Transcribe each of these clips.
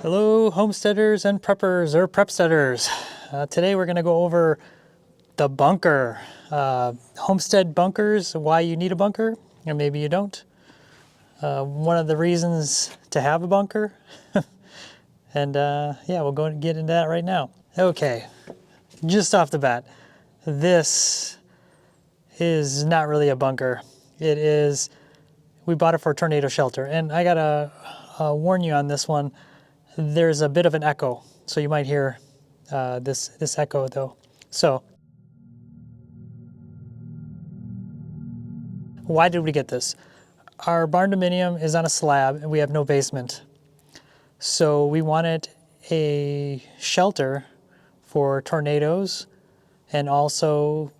Hello, homesteaders and preppers or prepsteaders. Today we're going to go over the bunker. Homestead bunkers, why you need a bunker, or maybe you don't. One of the reasons to have a bunker. And yeah, we'll go and get into that right now. Okay, just off the bat, this is not really a bunker. It is, we bought it for tornado shelter. And I gotta warn you on this one. There's a bit of an echo, so you might hear this echo though. So, why did we get this? Our barn dominium is on a slab and we have no basement. So we wanted a shelter for tornadoes and also,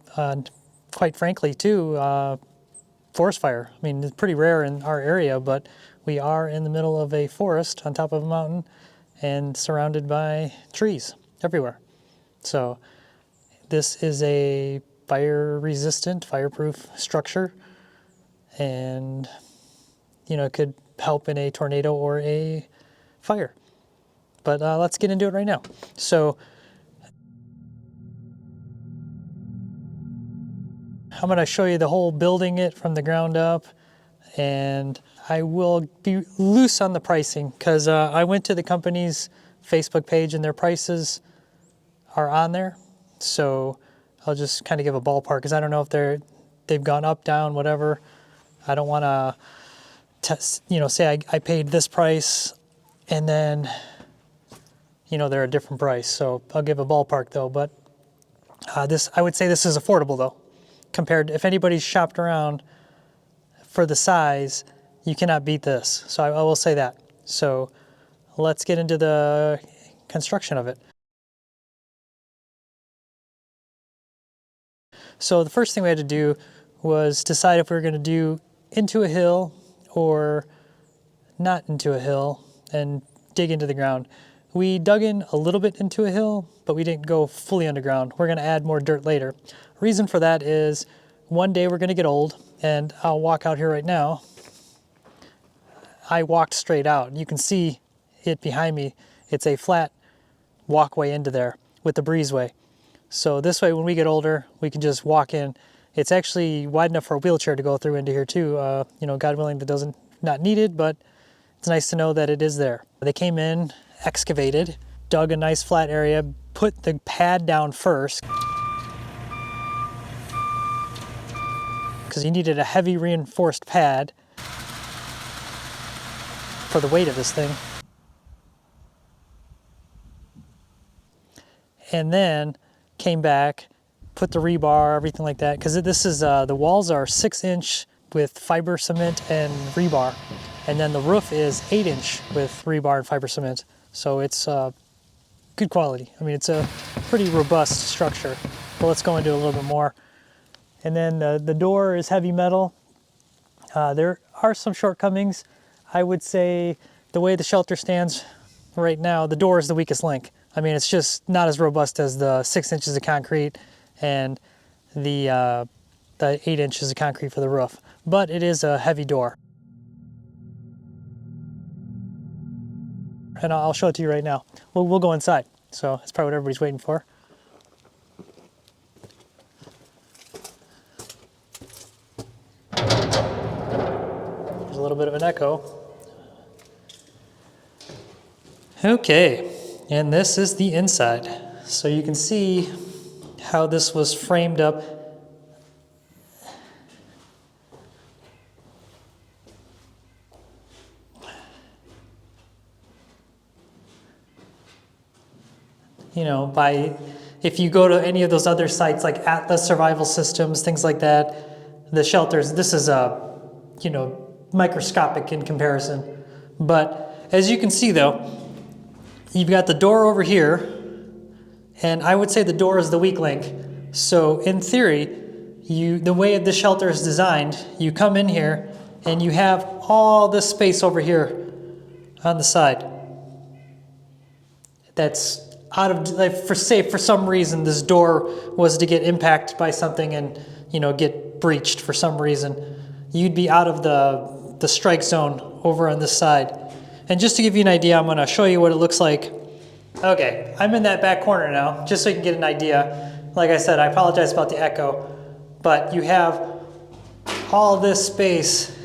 quite frankly too, forest fire. I mean, it's pretty rare in our area, but we are in the middle of a forest on top of a mountain and surrounded by trees everywhere. So this is a fire-resistant, fireproof structure, and you know, it could help in a tornado or a fire. But let's get into it right now. So I'm going to show you the whole building it from the ground up, and I will be loose on the pricing because I went to the company's Facebook page and their prices are on there. So I'll just kind of give a ballpark because I don't know if they've gone up, down, whatever. I don't want to, say I paid this price and then, they're a different price. So I'll give a ballpark though. But I would say this is affordable though, compared to if anybody's shopped around for the size. You cannot beat this, so I will say that. So let's get into the construction of it. So the first thing we had to do was decide if we were going to do into a hill or not into a hill and dig into the ground. We dug in a little bit into a hill, but we didn't go fully underground. We're going to add more dirt later. Reason for that is one day we're going to get old, and I'll walk out here right now. I walked straight out. You can see it behind me. It's a flat walkway into there with the breezeway. So this way, when we get older, we can just walk in. It's actually wide enough for a wheelchair to go through into here too. God willing, that not needed, but it's nice to know that it is there. They came in, excavated, dug a nice flat area, put the pad down first because you needed a heavy reinforced pad for the weight of this thing. And then came back, put the rebar, everything like that, because this is, the walls are 6-inch with fiber cement and rebar. And then the roof is 8-inch with rebar and fiber cement. So it's good quality. I mean, it's a pretty robust structure. But let's go into a little bit more. And then the door is heavy metal. There are some shortcomings. I would say the way the shelter stands right now, the door is the weakest link. I mean, it's just not as robust as the 6 inches of concrete and the 8 inches of concrete for the roof. But it is a heavy door. And I'll show it to you right now. We'll go inside. So that's probably what everybody's waiting for. There's a little bit of an echo. Okay, and this is the inside. So you can see how this was framed up. If you go to any of those other sites like Atlas Survival Systems, things like that, the shelters, this is microscopic in comparison. But as you can see though, you've got the door over here, and I would say the door is the weak link. So in theory, the way the shelter is designed, you come in here and you have all this space over here on the side. That's out of, for some reason this door was to get impacted by something and get breached for some reason, you'd be out of the strike zone over on this side. And just to give you an idea, I'm gonna show you what it looks like. Okay, I'm in that back corner now, just so you can get an idea. Like I said, I apologize about the echo, but you have all this space.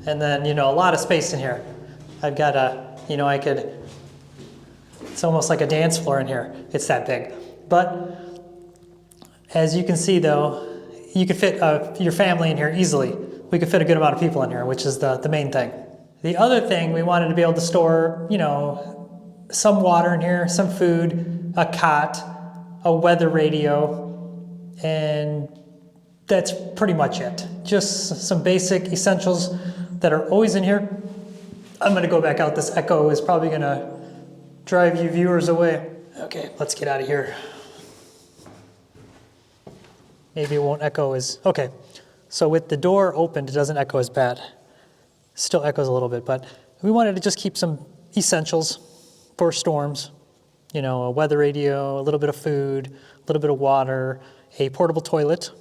And then, a lot of space in here. I've got it's almost like a dance floor in here. It's that big. But as you can see though, you could fit your family in here easily. We could fit a good amount of people in here, which is the main thing. The other thing, we wanted to be able to store, some water in here, some food, a cot, a weather radio, and that's pretty much it. Just some basic essentials that are always in here. I'm gonna go back out. This echo is probably gonna drive you viewers away. Okay, let's get out of here. Maybe it won't echo as, okay. So with the door opened, it doesn't echo as bad. Still echoes a little bit, but we wanted to just keep some essentials for storms. A weather radio, a little bit of food, a little bit of water, a portable toilet,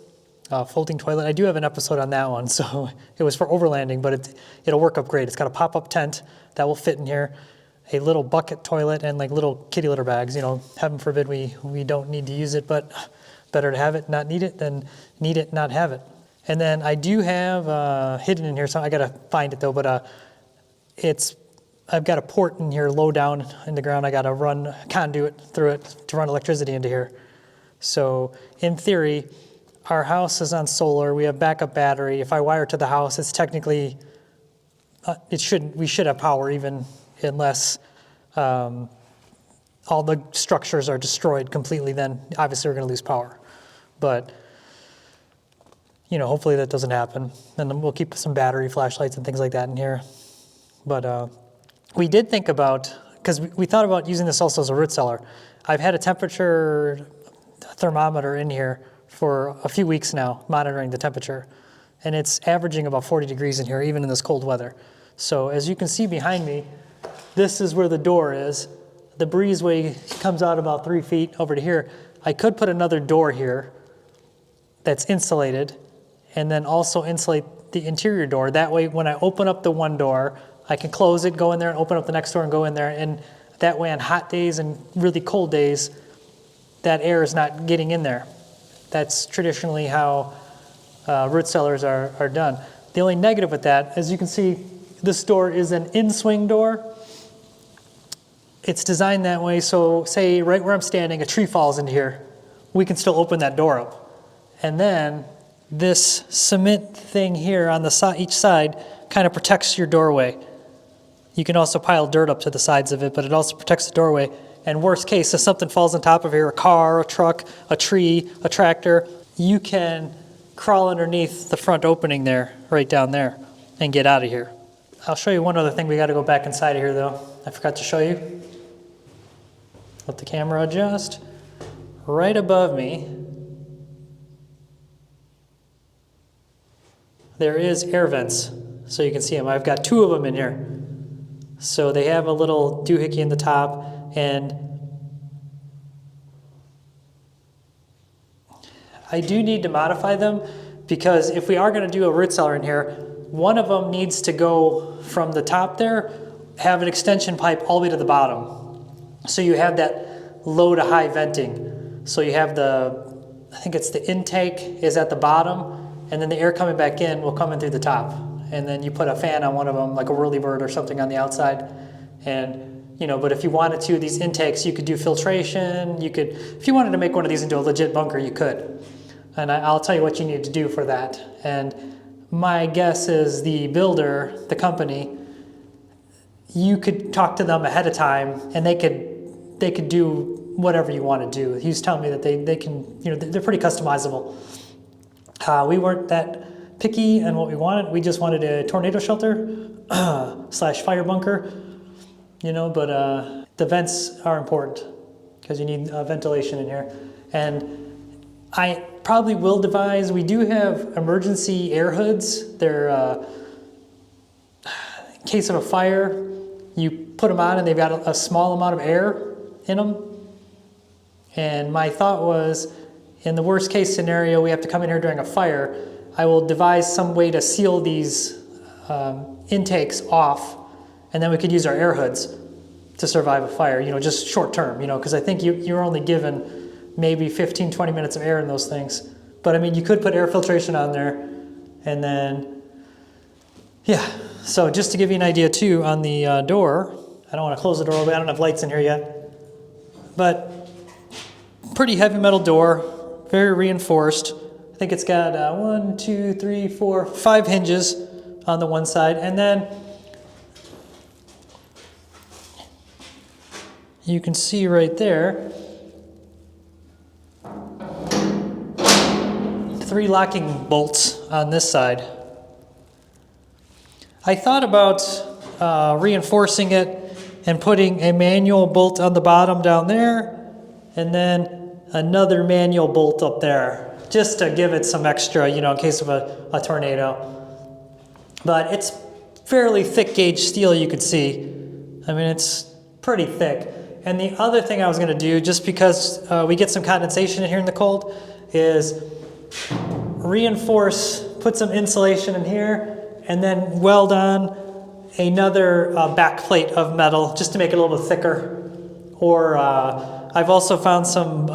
a folding toilet. I do have an episode on that one, so it was for overlanding, but it'll work up great. It's got a pop-up tent that will fit in here, a little bucket toilet, and like little kitty litter bags. Heaven forbid we don't need to use it, but better to have it, not need it, than need it, not have it. And then I do have hidden in here, so I gotta find it though, but I've got a port in here low down in the ground. I gotta run conduit through it to run electricity into here. So in theory, our house is on solar. We have backup battery. If I wire to the house, it's technically, we should have power even unless all the structures are destroyed completely, then obviously we're gonna lose power. But hopefully that doesn't happen. And then we'll keep some battery flashlights and things like that in here. But we did think about, because we thought about using this also as a root cellar. I've had a temperature thermometer in here for a few weeks now, monitoring the temperature. And it's averaging about 40 degrees in here, even in this cold weather. So as you can see behind me, this is where the door is. The breezeway comes out about 3 feet over to here. I could put another door here that's insulated, and then also insulate the interior door. That way, when I open up the one door, I can close it, go in there, and open up the next door and go in there. And that way on hot days and really cold days, that air is not getting in there. That's traditionally how root cellars are done. The only negative with that, as you can see, this door is an in-swing door. It's designed that way, so say right where I'm standing, a tree falls into here, we can still open that door up. And then this cement thing here on the side, each side, kind of protects your doorway. You can also pile dirt up to the sides of it, but it also protects the doorway. And worst case, if something falls on top of here, a car, a truck, a tree, a tractor, you can crawl underneath the front opening there, right down there, and get out of here. I'll show you one other thing. We got to go back inside of here though. I forgot to show you. Let the camera adjust. Right above me, there is air vents, so you can see them. I've got 2 of them in here. So they have a little doohickey in the top, and I do need to modify them because if we are going to do a root cellar in here, one of them needs to go from the top there, have an extension pipe all the way to the bottom. So you have that low to high venting. So you have I think it's the intake is at the bottom, and then the air coming back in will come in through the top. And then you put a fan on one of them, like a whirlybird or something on the outside. And, but if you wanted to, these intakes, you could do filtration. You could, if you wanted to make one of these into a legit bunker, you could. And I'll tell you what you need to do for that. And my guess is the builder, the company, you could talk to them ahead of time, and they could do whatever you want to do. He was telling me that they can, they're pretty customizable. We weren't that picky on what we wanted. We just wanted a tornado shelter / fire bunker, but the vents are important because you need ventilation in here. And I probably will devise, we do have emergency air hoods. They're, in case of a fire, you put them on and they've got a small amount of air in them. And my thought was, in the worst case scenario, we have to come in here during a fire, I will devise some way to seal these intakes off, and then we could use our air hoods to survive a fire, you know, just short term, you know, because I think you're only given maybe 15, 20 minutes of air in those things. But I mean, you could put air filtration on there, and then, yeah. So just to give you an idea too, on the door, I don't want to close the door, I don't have lights in here yet, but pretty heavy metal door, very reinforced. I think it's got 1, 2, 3, 4, 5 hinges on the one side, and then you can see right there 3 locking bolts on this side. I thought about reinforcing it and putting a manual bolt on the bottom down there, and then another manual bolt up there, just to give it some extra, you know, in case of a tornado. But it's fairly thick gauge steel, you could see. I mean, it's pretty thick. And the other thing I was gonna do, just because we get some condensation in here in the cold, is reinforce, put some insulation in here, and then weld on another back plate of metal, just to make it a little bit thicker. Or I've also found some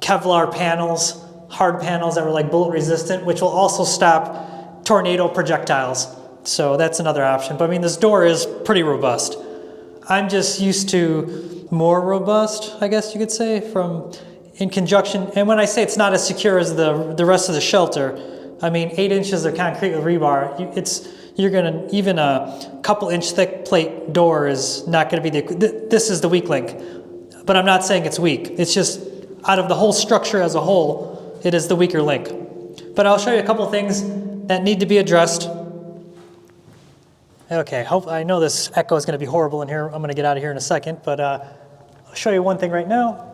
Kevlar panels, hard panels that were like bullet resistant, which will also stop tornado projectiles. So that's another option. But I mean, this door is pretty robust. I'm just used to more robust, I guess you could say, from in conjunction. And when I say it's not as secure as the rest of the shelter, I mean 8 inches of concrete with rebar. You're gonna, even a couple inch thick plate door is not gonna be this is the weak link. But I'm not saying it's weak. It's just out of the whole structure as a whole, it is the weaker link. But I'll show you a couple things that need to be addressed. Okay, I know this echo is going to be horrible in here. I'm going to get out of here in a second, but I'll show you one thing right now.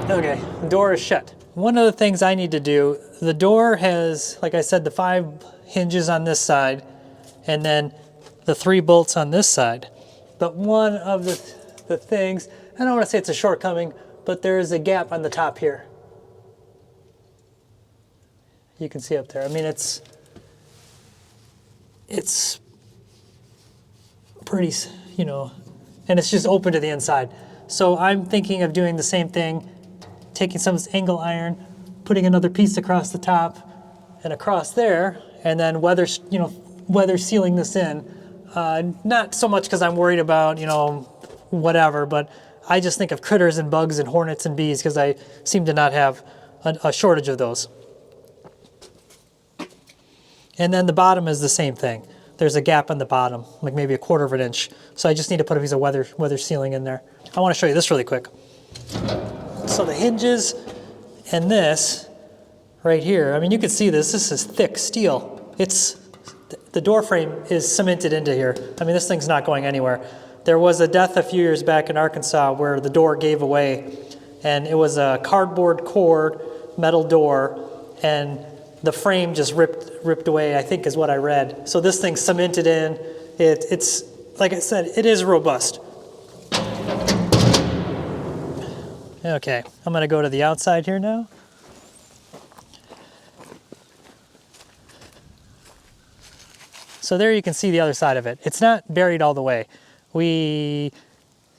Okay, the door is shut. One of the things I need to do, the door has, like I said, the 5 hinges on this side, and then the 3 bolts on this side. But one of the things, I don't want to say it's a shortcoming, but there is a gap on the top here. You can see up there. I mean, it's pretty, you know, and it's just open to the inside. So I'm thinking of doing the same thing, taking some of this angle iron, putting another piece across the top and across there, and then weather sealing this in. Not so much because I'm worried about, you know, whatever, but I just think of critters and bugs and hornets and bees because I seem to not have a shortage of those. And then the bottom is the same thing. There's a gap on the bottom, like maybe 1/4 of an inch. So I just need to put a piece of weather sealing in there. I want to show you this really quick. So the hinges and this right here, I mean, you can see this is thick steel. The door frame is cemented into here. I mean, this thing's not going anywhere. There was a death a few years back in Arkansas where the door gave away, and it was a cardboard core metal door, and the frame just ripped away, I think is what I read. So this thing's cemented in. It's, like I said, it is robust. Okay, I'm gonna go to the outside here now. So there you can see the other side of it. It's not buried all the way. We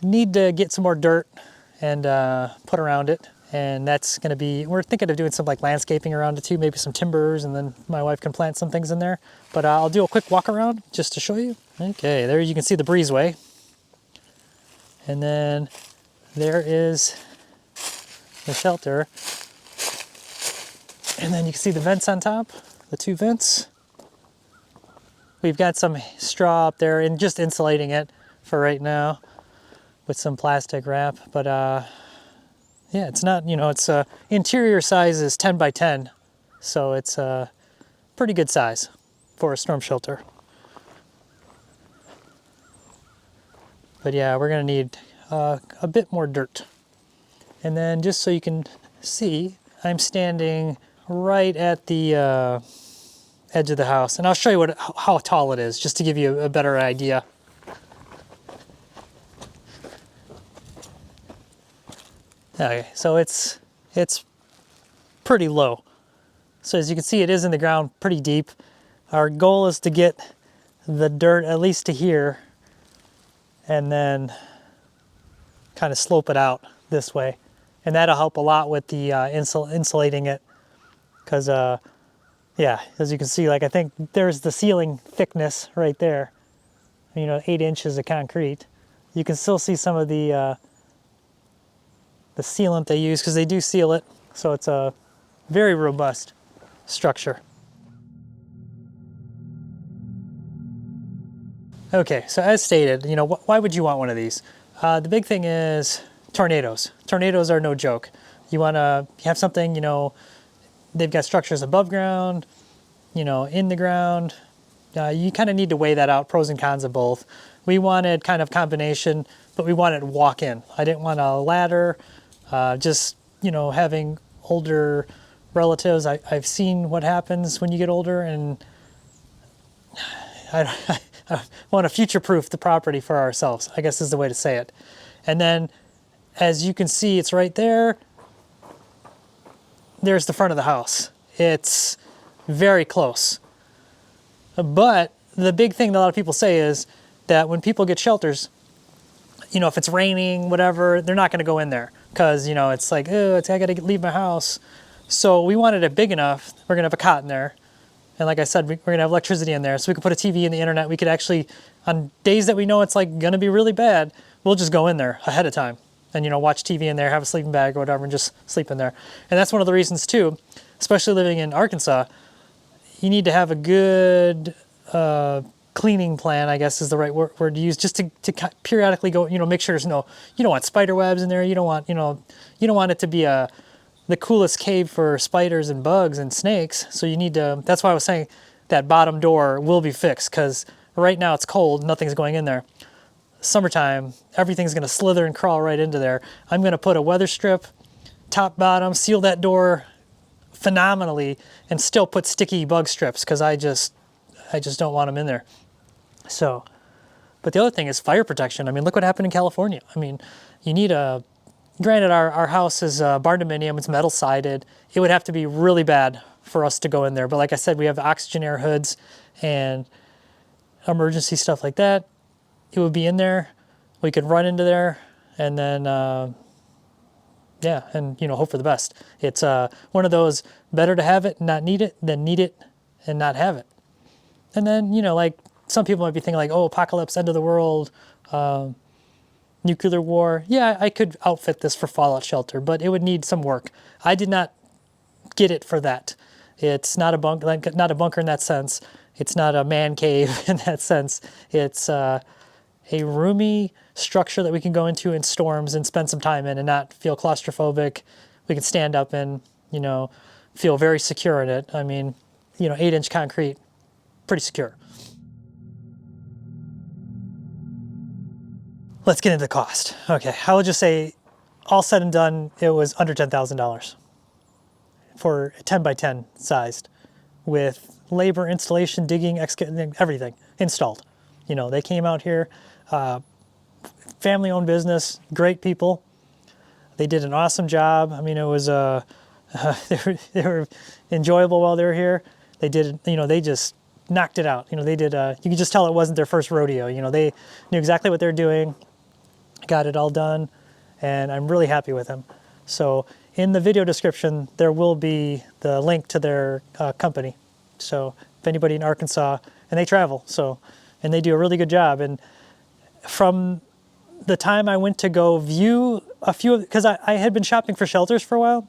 need to get some more dirt and put around it. And that's gonna be, we're thinking of doing some like landscaping around it too, maybe some timbers, and then my wife can plant some things in there. But I'll do a quick walk around just to show you. Okay, there you can see the breezeway. And then there is the shelter. And then you can see the vents on top, the 2 vents. We've got some straw up there and just insulating it for right now with some plastic wrap. But yeah, it's not, you know, it's interior size is 10 by 10. So it's a pretty good size for a storm shelter. But yeah, we're gonna need a bit more dirt. And then just so you can see, I'm standing right at the edge of the house. And I'll show you how tall it is, just to give you a better idea. Okay, so it's it's pretty low. So as you can see, it is in the ground pretty deep. Our goal is to get the dirt at least to here and then kind of slope it out this way. And that'll help a lot with the insulating it. Because, yeah, as you can see, like I think there's the ceiling thickness right there. 8 inches of concrete. You can still see some of the sealant they use, because they do seal it. So it's a very robust structure. Okay, so as stated, why would you want one of these? The big thing is tornadoes. Tornadoes are no joke. You want to have something, they've got structures above ground, in the ground. You kind of need to weigh that out, pros and cons of both. We wanted kind of combination, but we wanted walk-in. I didn't want a ladder. Just, having older relatives, I've seen what happens when you get older, and I want to future-proof the property for ourselves, I guess is the way to say it. And then, as you can see, it's right there. There's the front of the house. It's very close. But the big thing that a lot of people say is that when people get shelters, if it's raining, whatever, they're not going to go in there because, it's like, oh, I got to leave my house. So we wanted it big enough. We're going to have a cot in there. And like I said, we're going to have electricity in there. So we could put a TV in the internet. We could actually, on days that we know it's like going to be really bad, we'll just go in there ahead of time and, watch TV in there, have a sleeping bag or whatever, and just sleep in there. And that's one of the reasons too, especially living in Arkansas, you need to have a good cleaning plan, I guess is the right word to use, just to periodically go, make sure there's no, you don't want spider webs in there. You don't want, you don't want it to be the coolest cave for spiders and bugs and snakes. So you need to, that's why I was saying that bottom door will be fixed, because right now it's cold, nothing's going in there. Summertime, everything's going to slither and crawl right into there. I'm going to put a weather strip, top, bottom, seal that door phenomenally, and still put sticky bug strips, because I just don't want them in there. So, but the other thing is fire protection. I mean, look what happened in California. I mean, you need granted our house is barn dominium, it's metal sided. It would have to be really bad for us to go in there. But like I said, we have oxygen air hoods and emergency stuff like that. It would be in there. We could run into there and then, yeah, and hope for the best. It's one of those, better to have it and not need it than need it and not have it. And then, like some people might be thinking like, oh, apocalypse, end of the world, nuclear war. Yeah, I could outfit this for fallout shelter, but it would need some work. I did not get it for that. It's not a bunker in that sense. It's not a man cave in that sense. It's a roomy structure that we can go into in storms and spend some time in and not feel claustrophobic. We can stand up and, feel very secure in it. I mean, 8-inch concrete, pretty secure. Let's get into the cost. Okay, I will just say, all said and done, it was under $10,000 for a 10 by 10 sized, with labor, installation, digging, excavating, everything installed. They came out here, family-owned business, great people. They did an awesome job. I mean, it was they were enjoyable while they were here. They did, they just knocked it out. They did. You could just tell it wasn't their first rodeo. They knew exactly what they're doing. Got it all done, and I'm really happy with them. So in the video description, there will be the link to their company. So if anybody in Arkansas, and they travel, and they do a really good job. And from the time I went to go view a few, because I had been shopping for shelters for a while,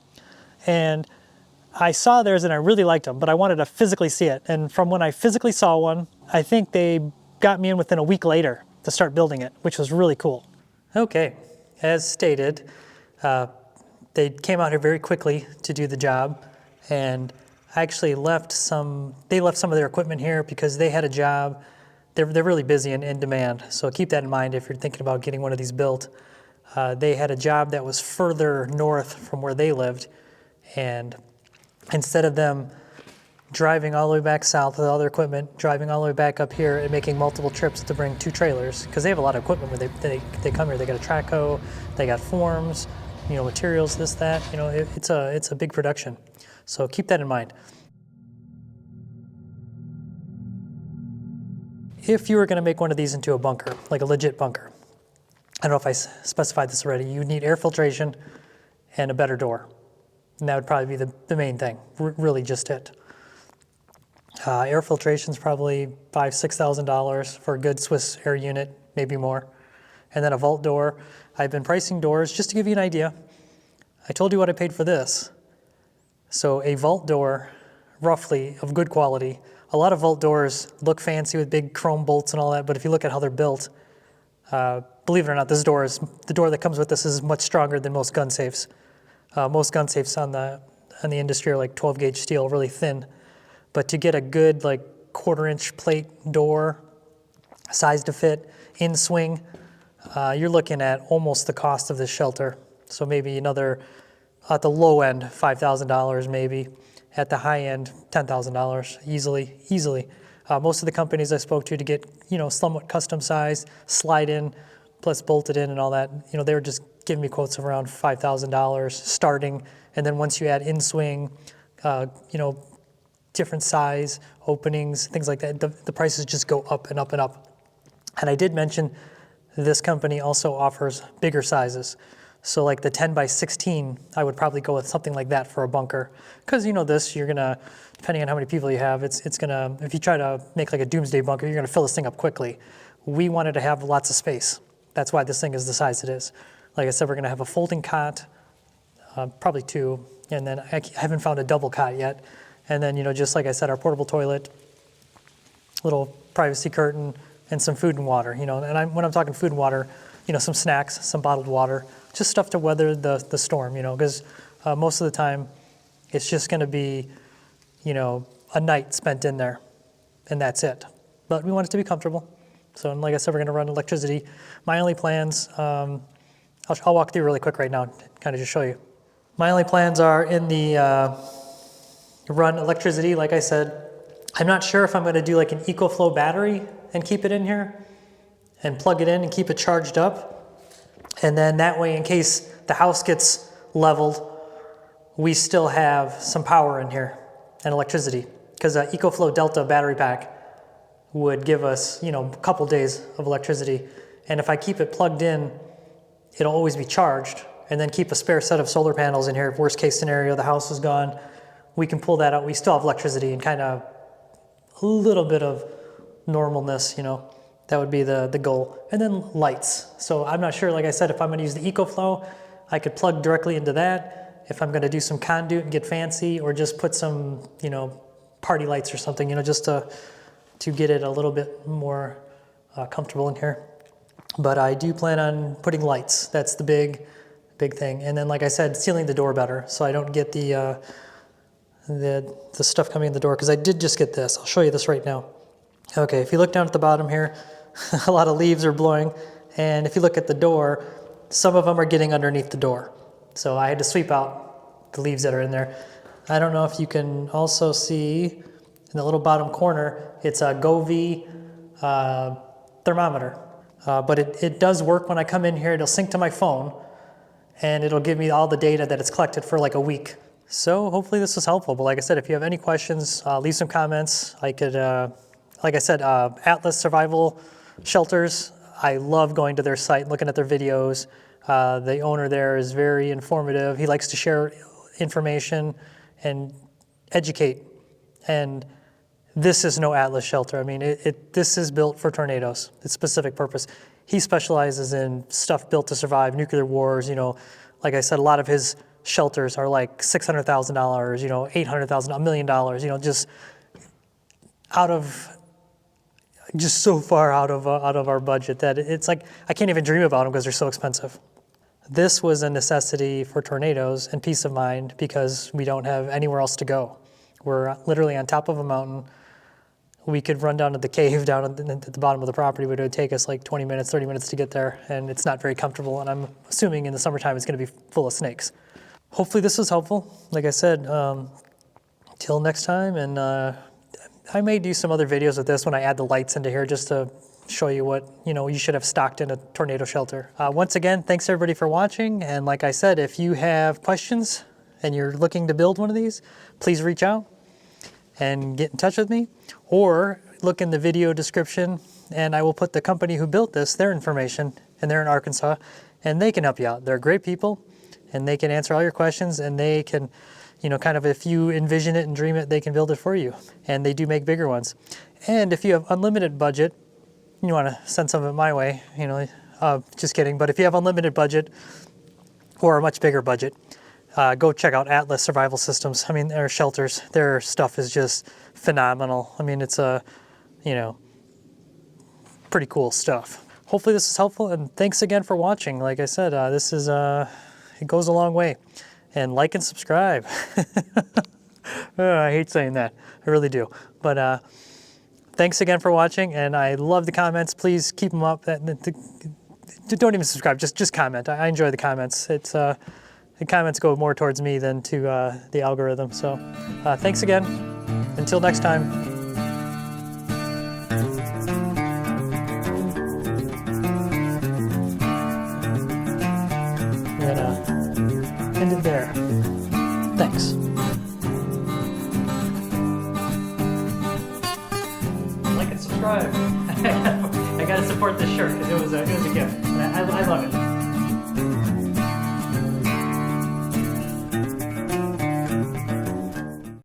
and I saw theirs and I really liked them, but I wanted to physically see it. And from when I physically saw one, I think they got me in within a week later to start building it, which was really cool. Okay, as stated, they came out here very quickly to do the job, and I actually left some of their equipment here because they had a job. They're really busy and in demand, so keep that in mind if you're thinking about getting one of these built. They had a job that was further north from where they lived, and instead of them driving all the way back south with all their equipment, driving all the way back up here and making multiple trips to bring 2 trailers, because they have a lot of equipment when they come here. They got a track hoe, they got forms, materials, this, that, it's a big production. So keep that in mind. If you were going to make one of these into a bunker, like a legit bunker, I don't know if I specified this already, you would need air filtration and a better door. And that would probably be the main thing, really just it. Air filtration is probably $5,000, $6,000 for a good Swiss air unit, maybe more. And then a vault door. I've been pricing doors, just to give you an idea. I told you what I paid for this. So a vault door, roughly, of good quality. A lot of vault doors look fancy with big chrome bolts and all that, but if you look at how they're built, believe it or not, the door that comes with this is much stronger than most gun safes. Most gun safes on the industry are like 12 gauge steel, really thin. But to get a good like 1/4-inch plate door, size to fit, in swing, you're looking at almost the cost of this shelter. So maybe another, at the low end, $5,000 maybe. At the high end, $10,000 easily. Most of the companies I spoke to get, somewhat custom size, slide in, plus bolted in and all that, they were just giving me quotes of around $5,000 starting. And then once you add in swing, different size, openings, things like that, the prices just go up and up and up. And I did mention this company also offers bigger sizes. So like the 10 by 16, I would probably go with something like that for a bunker. Because this, you're gonna, depending on how many people you have, it's gonna, if you try to make like a doomsday bunker, you're gonna fill this thing up quickly. We wanted to have lots of space. That's why this thing is the size it is. Like I said, we're gonna have a folding cot, probably 2, and then I haven't found a double cot yet. And then, just like I said, our portable toilet, little privacy curtain, and some food and water, and when I'm talking food and water, some snacks, some bottled water, just stuff to weather the storm, because most of the time it's just going to be, a night spent in there, and that's it. But we want it to be comfortable. So, and like I said, we're going to run electricity. My only plans, I'll walk through really quick right now, kind of just show you. My only plans are in the run electricity, like I said. I'm not sure if I'm going to do like an EcoFlow battery and keep it in here and plug it in and keep it charged up. And then that way, in case the house gets leveled, we still have some power in here and electricity. Because an EcoFlow Delta battery pack would give us, a couple days of electricity. And if I keep it plugged in, it'll always be charged. And then keep a spare set of solar panels in here. If worst case scenario, the house is gone, we can pull that out. We still have electricity and kind of a little bit of normalness, That would be the goal. And then lights. So I'm not sure, like I said, if I'm going to use the EcoFlow, I could plug directly into that. If I'm going to do some conduit and get fancy, or just put some, party lights or something, just to get it a little bit more comfortable in here. But I do plan on putting lights. That's the big thing. And then, like I said, sealing the door better, so I don't get the stuff coming in the door. Because I did just get this. I'll show you this right now. Okay, if you look down at the bottom here, a lot of leaves are blowing, and if you look at the door, some of them are getting underneath the door. So I had to sweep out the leaves that are in there. I don't know if you can also see in the little bottom corner, it's a Govee thermometer. But it does work when I come in here. It'll sync to my phone, and it'll give me all the data that it's collected for like a week. So hopefully this was helpful. But like I said, if you have any questions, leave some comments. I could, like I said, Atlas Survival Shelters, I love going to their site and looking at their videos. The owner there is very informative. He likes to share information and educate. And this is no Atlas shelter. I mean, this is built for tornadoes. It's specific purpose. He specializes in stuff built to survive nuclear wars. Like I said, a lot of his shelters are like $600,000, $800,000, $1 million, just so far out of our budget that it's like I can't even dream about them because they're so expensive. This was a necessity for tornadoes and peace of mind because we don't have anywhere else to go. We're literally on top of a mountain. We could run down to the cave down at the bottom of the property, but it would take us like 20 minutes, 30 minutes to get there, and it's not very comfortable, and I'm assuming in the summertime it's going to be full of snakes. Hopefully this was helpful. Like I said, till next time, and I may do some other videos with this when I add the lights into here just to show you what you should have stocked in a tornado shelter. Once again, thanks everybody for watching. And like I said, if you have questions and you're looking to build one of these, please reach out and get in touch with me, or look in the video description and I will put the company who built this, their information, and they're in Arkansas, and they can help you out. They're great people and they can answer all your questions, and they can, kind of, if you envision it and dream it, they can build it for you. And they do make bigger ones. And if you have unlimited budget, you want to send some of it my way, just kidding. But if you have unlimited budget or a much bigger budget, go check out Atlas Survival Systems. I mean, their shelters, their stuff is just phenomenal. I mean, it's pretty cool stuff. Hopefully this is helpful, and thanks again for watching. Like I said, it goes a long way. And like and subscribe. I hate saying that, I really do. But thanks again for watching, and I love the comments. Please keep them up. Don't even subscribe, just comment. I enjoy the comments. The comments go more towards me than to the algorithm. So thanks again. Until next time. I'm gonna end it there. Thanks. Like and subscribe. I gotta support this shirt because it was a gift. I love it.